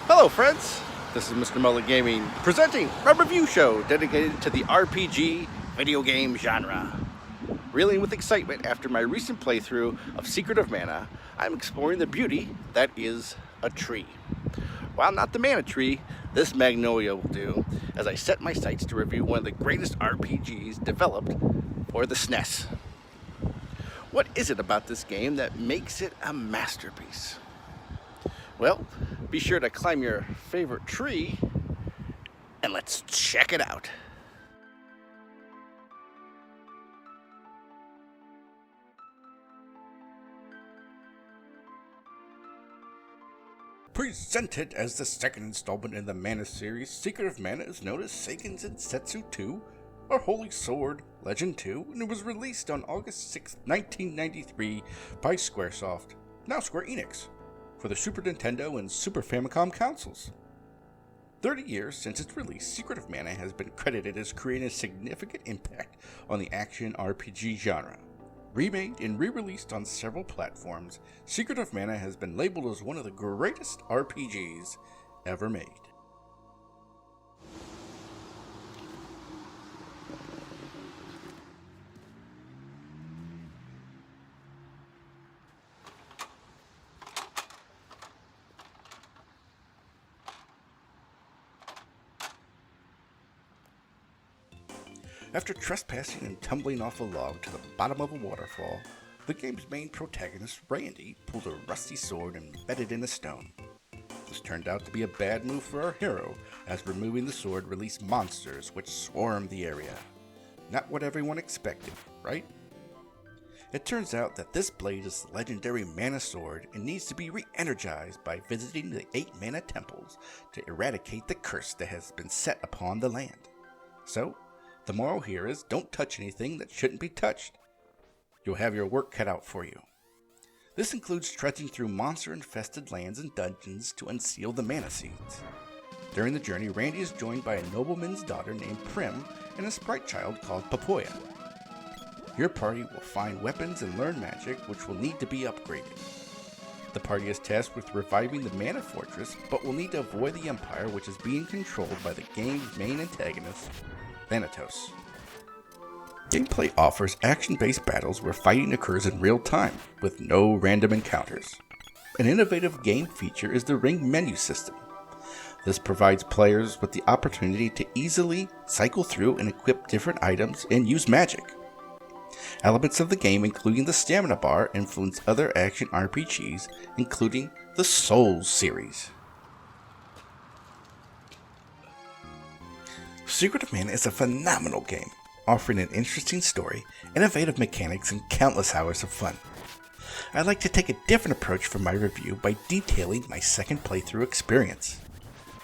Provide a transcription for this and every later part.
Hello, friends. This is Mr. Mullet Gaming presenting a review show dedicated to the RPG video game genre. Reeling with excitement after my recent playthrough of Secret of Mana, I'm exploring the beauty that is a tree. While not the mana tree, this magnolia will do, as I set my sights to review one of the greatest RPGs developed for the SNES. What is it about this game that makes it a masterpiece? Well, be sure to climb your favorite tree, and let's check it out. Presented as the second installment in the Mana series, Secret of Mana is known as Seiken Densetsu 2, or Holy Sword Legend 2, and it was released on August 6, 1993 by Squaresoft, now Square Enix, for the Super Nintendo and Super Famicom consoles. 30 years since its release, Secret of Mana has been credited as creating a significant impact on the action RPG genre. Remade and re-released on several platforms, Secret of Mana has been labeled as one of the greatest RPGs ever made. After trespassing and tumbling off a log to the bottom of a waterfall, the game's main protagonist, Randy, pulled a rusty sword embedded in a stone. This turned out to be a bad move for our hero, as removing the sword released monsters which swarmed the area. Not what everyone expected, right? It turns out that this blade is the legendary mana sword and needs to be re-energized by visiting the 8 mana temples to eradicate the curse that has been set upon the land. So, the moral here is don't touch anything that shouldn't be touched. You'll have your work cut out for you. This includes trudging through monster-infested lands and dungeons to unseal the mana seeds. During the journey, Randy is joined by a nobleman's daughter named Prim and a sprite child called Papoya. Your party will find weapons and learn magic which will need to be upgraded. The party is tasked with reviving the mana fortress, but will need to avoid the Empire, which is being controlled by the game's main antagonist, Thanatos. Gameplay offers action-based battles where fighting occurs in real time, with no random encounters. An innovative game feature is the ring menu system. This provides players with the opportunity to easily cycle through and equip different items and use magic. Elements of the game, including the stamina bar, influence other action RPGs, including the Souls series. Secret of Mana is a phenomenal game, offering an interesting story, innovative mechanics, and countless hours of fun. I'd like to take a different approach for my review by detailing my second playthrough experience.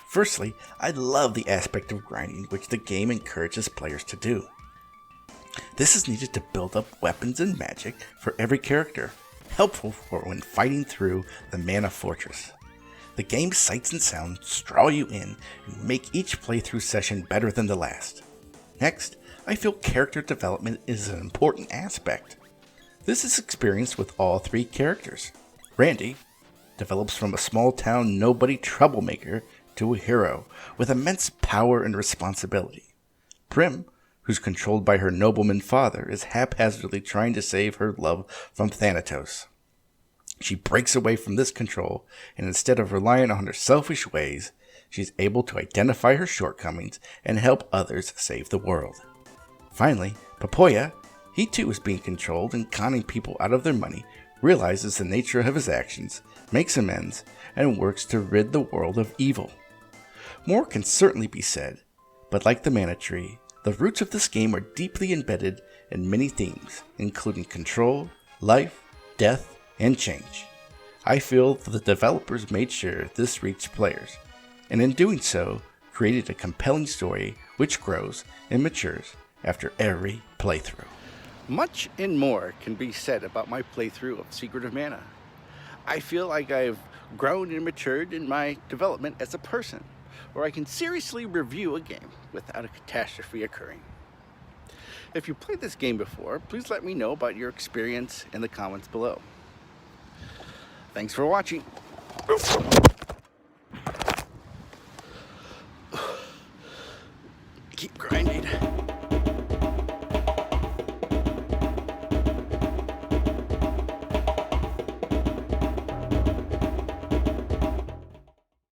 Firstly, I love the aspect of grinding which the game encourages players to do. This is needed to build up weapons and magic for every character, helpful for when fighting through the Mana Fortress. The game's sights and sounds draw you in and make each playthrough session better than the last. Next, I feel character development is an important aspect. This is experienced with all 3 characters. Randy develops from a small-town nobody troublemaker to a hero with immense power and responsibility. Prim, who's controlled by her nobleman father, is haphazardly trying to save her love from Thanatos. She breaks away from this control, and instead of relying on her selfish ways, she's able to identify her shortcomings and help others save the world. Finally, Papoya, he too is being controlled and conning people out of their money, realizes the nature of his actions, makes amends, and works to rid the world of evil. More can certainly be said, but like the Mana Tree, the roots of this game are deeply embedded in many themes, including control, life, death, and change. I feel that the developers made sure this reached players, and in doing so, created a compelling story which grows and matures after every playthrough. Much and more can be said about my playthrough of Secret of Mana. I feel like I've grown and matured in my development as a person, where I can seriously review a game without a catastrophe occurring. If you played this game before, please let me know about your experience in the comments below. Thanks for watching.